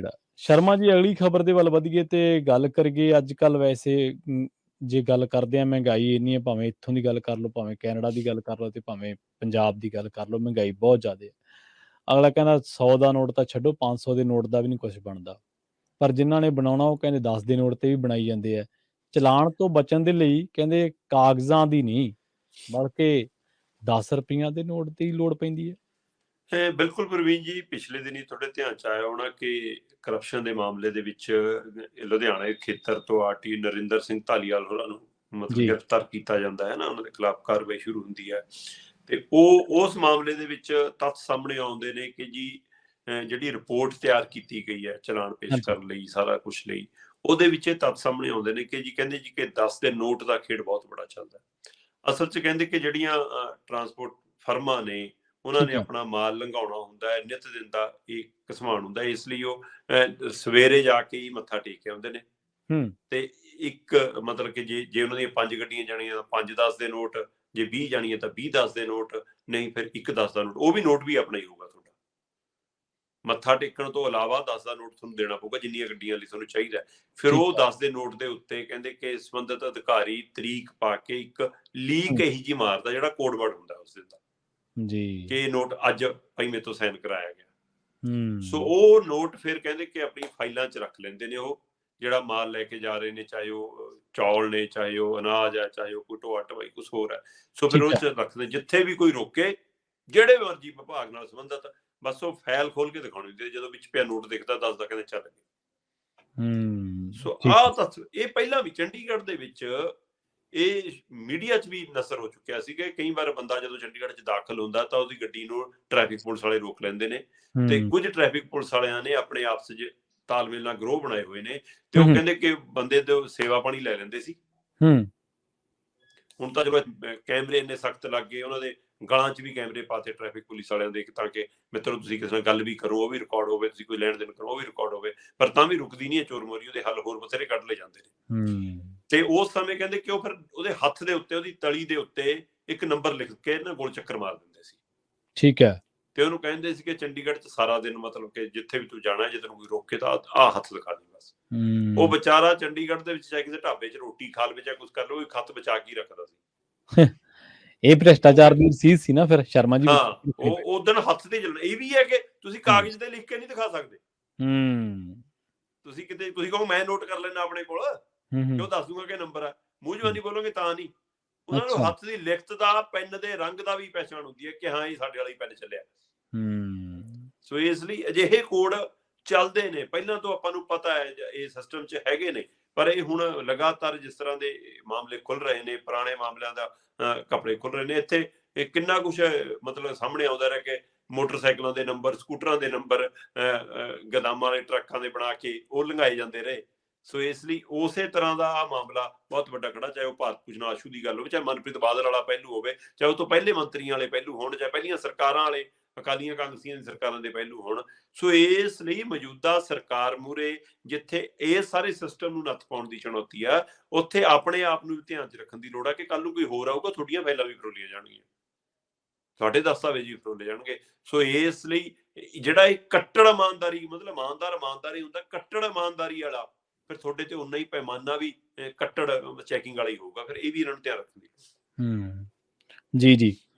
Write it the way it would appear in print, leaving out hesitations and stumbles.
ਖੇਡ ਆ। ਸ਼ਰਮਾ ਜੀ, ਅਗਲੀ ਖਬਰ ਦੇ ਵੱਲ ਵਧੀਏ ਤੇ ਗੱਲ ਕਰੀਏ ਅੱਜ ਕੱਲ੍ਹ ਵੈਸੇ ਜੇ ਗੱਲ ਕਰਦੇ ਹਾਂ ਮਹਿੰਗਾਈ ਇੰਨੀ ਹੈ, ਭਾਵੇਂ ਇੱਥੋਂ ਦੀ ਗੱਲ ਕਰ ਲਓ, ਭਾਵੇਂ ਕੈਨੇਡਾ ਦੀ ਗੱਲ ਕਰ ਲਓ ਤੇ ਭਾਵੇਂ ਪੰਜਾਬ ਦੀ ਗੱਲ ਕਰ ਲਓ, ਮਹਿੰਗਾਈ ਬਹੁਤ ਜ਼ਿਆਦਾ ਹੈ। ਅਗਲਾ ਕਹਿੰਦਾ 100 ਦਾ ਨੋਟ ਤਾਂ ਛੱਡੋ, 500 ਦੇ ਨੋਟ ਦਾ ਵੀ ਨਹੀਂ ਕੁਛ ਬਣਦਾ। ਪਰ ਜਿਨ੍ਹਾਂ ਨੇ ਬਣਾਉਣਾ ਉਹ ਕਹਿੰਦੇ 10 ਦੇ ਨੋਟ ਤੇ ਵੀ ਬਣਾਈ ਜਾਂਦੇ ਆ। ਚਲਾਣ ਤੋਂ ਬਚਣ ਦੇ ਲਈ ਕਹਿੰਦੇ ਕਾਗਜ਼ਾਂ ਦੀ ਨਹੀਂ, ਬਲਕਿ 10 ਰੁਪਈਆਂ ਦੇ ਨੋਟ ਦੀ ਲੋੜ ਪੈਂਦੀ ਹੈ। ਬਿਲਕੁਲ ਪ੍ਰਵੀਨ ਜੀ, ਪਿਛਲੇ ਦਿਨੀ ਤੁਹਾਡੇ ਧਿਆਨ ਚ ਆਇਆ ਹੋਣਾ ਕਿ ਕਰਪਸ਼ਨ ਦੇ ਮਾਮਲੇ ਦੇ ਵਿੱਚ ਲੁਧਿਆਣਾ ਖੇਤਰ ਤੋਂ ਆਰਟੀ ਨਰਿੰਦਰ ਸਿੰਘ ਧਾਲੀਵਾਲ ਹੋਰਾਂ ਨੂੰ ਮਤਲਬ ਜੀ। ਗ੍ਰਿਫਤਾਰ ਕੀਤਾ ਜਾਂਦਾ ਹੈ ਨਾ, ਉਹਨਾਂ ਦੇ ਖਿਲਾਫ ਕਾਰਵਾਈ ਸ਼ੁਰੂ ਹੁੰਦੀ ਹੈ। ਤੇ ਉਹ ਉਸ ਮਾਮਲੇ ਦੇ ਵਿੱਚ ਤੱਥ ਸਾਹਮਣੇ ਆਉਂਦੇ ਨੇ ਕਿ ਜੀ ਜਿਹੜੀ ਰਿਪੋਰਟ ਤਿਆਰ ਕੀਤੀ ਗਈ ਹੈ ਚਲਾਨ ਪੇਸ਼ ਹਾਂਜੀ। ਕਰਨ ਲਈ, ਸਾਰਾ ਕੁਛ ਲਈ, ਉਹਦੇ ਵਿੱਚ ਇਹ ਤੱਥ ਸਾਹਮਣੇ ਆਉਂਦੇ ਨੇ ਕਿ ਜੀ ਕਹਿੰਦੇ ਜੀ ਕਿ 10 ਦੇ ਨੋਟ ਦਾ ਖੇਡ ਬਹੁਤ ਬੜਾ ਚੱਲਦਾ। ਅਸਲ 'ਚ ਕਹਿੰਦੇ ਕਿ ਜਿਹੜੀਆਂ ਟਰਾਂਸਪੋਰਟ ਫਰਮਾਂ ਨੇ, ਉਹਨਾਂ ਨੇ ਠੀਕ ਹੈ। ਆਪਣਾ ਮਾਲ ਲੰਘਾਉਣਾ ਹੁੰਦਾ ਹੈ, ਨਿੱਤ ਦਿਨ ਦਾ ਇਹ ਘਸਮਾਨ ਹੁੰਦਾ, ਇਸ ਲਈ ਉਹ ਸਵੇਰੇ ਜਾ ਕੇ ਹੀ ਮੱਥਾ ਟੇਕ ਕੇ ਆਉਂਦੇ ਨੇ। ਹੂੰ। ਤੇ ਇੱਕ ਮਤਲਬ ਕਿ ਜੇ ਉਹਨਾਂ ਦੀਆਂ 5 ਗੱਡੀਆਂ ਜਾਣੀਆਂ ਤਾਂ 5-10 ਦੇ ਨੋਟ, ਜੇ 20 ਜਾਣੀਆਂ ਤਾਂ 20-10 ਦੇ ਨੋਟ, ਨਹੀਂ ਫਿਰ 1-10 ਦਾ ਨੋਟ, ਉਹ ਵੀ ਨੋਟ ਵੀ ਆਪਣਾ ਹੀ ਹੋਊਗਾ ਤੁਹਾਡਾ। ਮੱਥਾ ਟੇਕਣ ਤੋਂ ਇਲਾਵਾ 10 ਦਾ ਨੋਟ ਤੁਹਾਨੂੰ ਦੇਣਾ ਪਊਗਾ, ਜਿੰਨੀਆਂ ਗੱਡੀਆਂ ਲਈ ਤੁਹਾਨੂੰ ਚਾਹੀਦਾ। ਫਿਰ ਠੀਕ ਉਹ ਹੈ। 10 ਦੇ ਨੋਟ ਦੇ ਉੱਤੇ ਕਹਿੰਦੇ ਕਿ ਸੰਬੰਧਿਤ ਅਧਿਕਾਰੀ ਤਰੀਕ ਪਾ ਕੇ ਇੱਕ ਲੀਕ ਹੂੰ। ਇਹੀ ਜਿਹੀ ਮਾਰਦਾ ਜਿਹੜਾ ਕੋਡ ਵਰਡ ਹੁੰਦਾ ਉਸ ਦਿਨ ਦਾ, ਜੀ। ਕਿ ਇਹ ਨੋਟ ਅੱਜ ਭਾਈ ਮੇਰੇ ਤੋਂ ਸਾਈਨ ਕਰਾਇਆ ਗਿਆ। ਸੋ ਹੂੰ। ਉਹ ਨੋਟ ਫਿਰ ਕਹਿੰਦੇ ਕਿ ਆਪਣੀ ਫਾਈਲਾਂ 'ਚ ਰੱਖ ਲੈਂਦੇ ਨੇ, ਉਹ ਜਿਹੜਾ ਮਾਲ ਲੈ ਕੇ ਜਾ ਰਹੇ ਨੇ, ਚਾਹੇ ਉਹ ਚੌਲ ਨੇ, ਚਾਹੇ ਉਹ ਅਨਾਜ ਹੈ, ਚਾਹੇ ਉਹ ਕੋਈ ਢੋਆ ਢਵਾਈ ਕੁਛ ਹੋਰ ਹੈ। ਸੋ ਫਿਰ ਠੀਕ ਉਹ ਹੈ। 'ਚ ਰੱਖਦੇ, ਜਿੱਥੇ ਵੀ ਕੋਈ ਰੋਕੇ, ਜਿਹੜੇ ਮਰਜ਼ੀ ਵਿਭਾਗ ਨਾਲ ਸੰਬੰਧਿਤ, ਬਸ ਉਹ ਫਾਈਲ ਖੋਲ ਕੇ ਦਿਖਾਉਣੀ ਹੁੰਦੀ ਹੈ। ਜਦੋਂ ਵਿੱਚ ਪਿਆ ਨੋਟ ਦਿਖਦਾ, ਦੱਸਦਾ, ਕਹਿੰਦੇ ਚੱਲ ਗਏ। ਹੂੰ। ਸੋ ਠੀਕ ਹੈ। ਆਹ ਤਾਂ ਇਹ ਪਹਿਲਾਂ ਵੀ ਚੰਡੀਗੜ੍ਹ ਦੇ ਵਿੱਚ ਇਹ ਮੀਡੀਆ 'ਚ ਵੀ ਨਸਰ ਹੋ ਚੁੱਕਿਆ ਸੀ ਕਿ ਕਈ ਵਾਰ ਬੰਦਾ ਜਦੋਂ ਚੰਡੀਗੜ੍ਹ 'ਚ ਦਾਖਲ ਹੁੰਦਾ ਤਾਂ ਉਹਦੀ ਗੱਡੀ ਨੂੰ ਟ੍ਰੈਫਿਕ ਪੁਲਿਸ ਵਾਲੇ ਰੋਕ ਲੈਂਦੇ ਨੇ, ਤੇ ਹੂੰ। ਕੁਝ ਟ੍ਰੈਫਿਕ ਪੁਲਿਸ ਵਾਲਿਆਂ ਨੇ ਆਪਣੇ ਆਪਸ 'ਚ ਤਾਲਮੇਲ ਨਾਲ ਗਰੋਹ ਬਣਾਏ ਹੋਏ ਨੇ, ਤੇ ਹੂੰ। ਉਹ ਹੂੰ। ਕਹਿੰਦੇ ਕਿ ਬੰਦੇ ਤੋਂ ਸੇਵਾ ਪਾਣੀ ਲੈ ਲੈਂਦੇ ਸੀ। ਹੂੰ। ਹੁਣ ਤਾਂ ਜਦੋਂ ਕੈਮਰੇ ਇੰਨੇ ਸਖਤ ਲੱਗ ਗਏ, ਉਹਨਾਂ ਦੇ ਗਲਾਂ 'ਚ ਵੀ ਕੈਮਰੇ ਪਾਤੇ ਟ੍ਰੈਫਿਕ ਪੁਲਿਸ ਵਾਲਿਆਂ ਦੇ, ਤਾਂ ਕਿ ਮਿੱਤਰੋ ਤੁਸੀਂ ਕਿਸੇ ਨਾਲ ਗੱਲ ਵੀ ਕਰੋ ਉਹ ਵੀ ਰਿਕਾਰਡ ਹੋਵੇ, ਤੁਸੀਂ ਕੋਈ ਲੈਣ ਦੇਣ ਕਰੋ ਉਹ ਵੀ ਰਿਕਾਰਡ ਹੋਵੇ। ਪਰ ਤਾਂ ਵੀ ਰੁਕਦੀ ਨਹੀਂ ਹੈ ਚੋਰ ਮੋਰੀ, ਉਹਦੇ ਹੱਲ ਹੋਰ ਬਥੇਰੇ ਕੱਢ ਲਏ ਜਾਂਦੇ ਨੇ। ਹੂੰ। ਤੇ ਉਸ ਸਮੇਂ ਕਹਿੰਦੇ ਕਿ ਉਹ ਫਿਰ ਉਹਦੇ ਹੱਥ ਦੇ ਉੱਤੇ, ਉਹਦੀ ਤਲੀ ਦੇ ਉੱਤੇ ਇੱਕ ਨੰਬਰ ਲਿਖ ਕੇ ਨਾ ਗੋਲ ਚੱਕਰ ਮਾਰ ਦਿੰਦੇ ਸੀ। ਠੀਕ ਹੈ। ਤੇ ਉਹਨੂੰ ਕਹਿੰਦੇ ਸੀ ਕਿ ਚੰਡੀਗੜ੍ਹ 'ਚ ਸਾਰਾ ਦਿਨ ਮਤਲਬ ਕਿ ਜਿੱਥੇ ਵੀ ਤੂੰ ਜਾਣਾ, ਜੇ ਤੈਨੂੰ ਕੋਈ ਰੋਕੇ ਤਾਂ ਆਹ ਹੱਥ ਦਿਖਾ ਦੇ ਬਸ। ਉਹ ਹੂੰ। ਵਿਚਾਰਾ ਚੰਡੀਗੜ੍ਹ ਦੇ ਵਿੱਚ ਚਾਹੇ ਕਿਸੇ ਢਾਬੇ 'ਚ ਰੋਟੀ ਖਾ ਲਵੇ, ਚਾਹੇ ਕੁਛ ਕਰ ਲਵੇ, ਖੱਤ ਬਚਾ ਕੇ ਰੱਖਦਾ ਸੀ। ਇਹ ਉਹ ਭ੍ਰਿਸ਼ਟਾਚਾਰ ਦੀ ਰਸੀਦ ਸੀ ਨਾ ਫਿਰ ਸ਼ਰਮਾ ਜੀ ਵਿੱਚ ਹਾਂ, ਉਹ ਉਦਣ ਹੱਥ ਤੇ ਚੱਲਣਾ। ਇਹ ਵੀ ਹੈ ਕਿ ਤੁਸੀਂ ਹੂੰ। ਕਾਗਜ਼ ਤੇ ਲਿਖ ਕੇ ਨਹੀਂ ਦਿਖਾ ਸਕਦੇ। ਹੂੰ। ਤੁਸੀਂ ਕਿਤੇ ਤੁਸੀਂ ਕਹੋ ਮੈਂ ਨੋਟ ਕਰ ਲੈਣਾ ਆਪਣੇ ਕੋਲ, ਹੂੰ। ਕਿ ਹੂੰ। ਉਹ ਦੱਸ ਦੂੰਗਾ ਕਿ ਨੰਬਰ ਹੈ, ਮੂੰਹ ਹੂੰ। ਜਵਾਨੀ ਬੋਲੋਗੇ ਤਾਂ ਨਹੀਂ। ਉਹਨਾਂ ਨੂੰ ਅੱਛਾ। ਹੱਥ ਦੀ ਲਿਖਤ ਦਾ, ਪੈਨ ਦੇ ਰੰਗ ਦਾ ਵੀ ਪਹਿਚਾਣ ਹੁੰਦੀ ਹੈ ਕਿ ਹਾਂ ਇਹ ਸਾਡੇ ਵਾਲਾ ਹੀ ਪੈਨ ਚੱਲਿਆ। ਹੂੰ। ਸੋ ਇਸ ਲਈ ਅਜਿਹੇ ਕੋਡ ਚੱਲਦੇ ਨੇ, ਪਹਿਲਾਂ ਤੋਂ ਆਪਾਂ ਨੂੰ ਪਤਾ ਹੈ, ਇਹ ਸਿਸਟਮ 'ਚ ਹੈਗੇ ਨੇ। ਪਰ ਇਹ ਹੁਣ ਲਗਾਤਾਰ ਜਿਸ ਤਰ੍ਹਾਂ ਦੇ ਮਾਮਲੇ ਖੁੱਲ ਰਹੇ ਨੇ, ਪੁਰਾਣੇ ਮਾਮਲਿਆਂ ਦਾ ਕੱਪੜੇ ਖੁੱਲ ਰਹੇ ਨੇ, ਇੱਥੇ ਇਹ ਕਿੰਨਾ ਕੁਛ ਮਤਲਬ ਸਾਹਮਣੇ ਆਉਂਦਾ ਰਿਹਾ ਕਿ ਮੋਟਰਸਾਈਕਲਾਂ ਦੇ ਨੰਬਰ, ਸਕੂਟਰਾਂ ਦੇ ਨੰਬਰ, ਗੋਦਾਮਾਂ ਵਾਲੇ ਟਰੱਕਾਂ ਦੇ ਬਣਾ ਕੇ ਉਹ ਲੰਘਾਏ ਜਾਂਦੇ ਰਹੇ। ਸੋ ਇਸ ਲਈ ਉਸੇ ਤਰ੍ਹਾਂ ਦਾ ਆਹ ਮਾਮਲਾ ਬਹੁਤ ਵੱਡਾ ਖੜਾ, ਚਾਹੇ ਉਹ ਭਾਰਤ ਭੂਸ਼ਣ ਆਸ਼ੂ ਦੀ ਗੱਲ ਹੋਵੇ, ਚਾਹੇ ਮਨਪ੍ਰੀਤ ਬਾਦਲ ਵਾਲਾ ਪਹਿਲੂ ਹੋਵੇ, ਚਾਹੇ ਉਹ ਤੋਂ ਪਹਿਲੇ ਮੰਤਰੀਆਂ ਵਾਲੇ ਪਹਿਲੂ ਹੋਣ, ਚਾਹੇ ਪਹਿਲੀਆਂ ਸਰਕਾਰਾਂ ਵਾਲੇ ਅਕਾਲੀਆਂ ਕਾਂਗਰਸੀਆਂ ਦੀ ਸਰਕਾਰਾਂ ਦੇ ਪਹਿਲੂ ਹੋਣ। ਸੋ ਇਸ ਲਈ ਮੌਜੂਦਾ ਸਰਕਾਰ ਮੂਹਰੇ ਜਿੱਥੇ ਇਹ ਸਾਰੇ ਸਿਸਟਮ ਨੂੰ ਨੱਥ ਪਾਉਣ ਦੀ ਚੁਣੌਤੀ ਆ, ਉੱਥੇ ਆਪਣੇ ਆਪ ਨੂੰ ਵੀ ਧਿਆਨ 'ਚ ਰੱਖਣ ਦੀ ਲੋੜ ਆ ਕਿ ਕੱਲ ਨੂੰ ਕੋਈ ਹੋਰ ਆਊਗਾ, ਤੁਹਾਡੀਆਂ ਫਾਈਲਾਂ ਵੀ ਫਰੋਲੀਆਂ ਜਾਣਗੀਆਂ, ਤੁਹਾਡੇ ਦਸਤਾਵੇਜ਼ ਵੀ ਫਰੋਲੇ ਜਾਣਗੇ। ਸੋ ਇਸ ਲਈ ਜਿਹੜਾ ਇਹ ਕੱਟੜ ਇਮਾਨਦਾਰੀ, ਮਤਲਬ ਇਮਾਨਦਾਰੀ ਹੁੰਦਾ, ਕੱਟੜ ਇਮਾਨਦਾਰੀ ਵਾਲਾ, ਫਿਰ ਤੁਹਾਡੇ ਤੇ ਉਨਾ ਹੀ ਪੈਮਾਨਾ ਵੀ ਕੱਟੜ ਚੈਕਿੰਗ ਵਾਲਾ ਹੀ ਹੋਊਗਾ। ਫਿਰ ਇਹ ਵੀ ਇਹਨਾਂ ਨੂੰ ਧਿਆਨ ਰੱਖਣ ਦੀ। ਹੂੰ। ਜੀ, ਜੀ।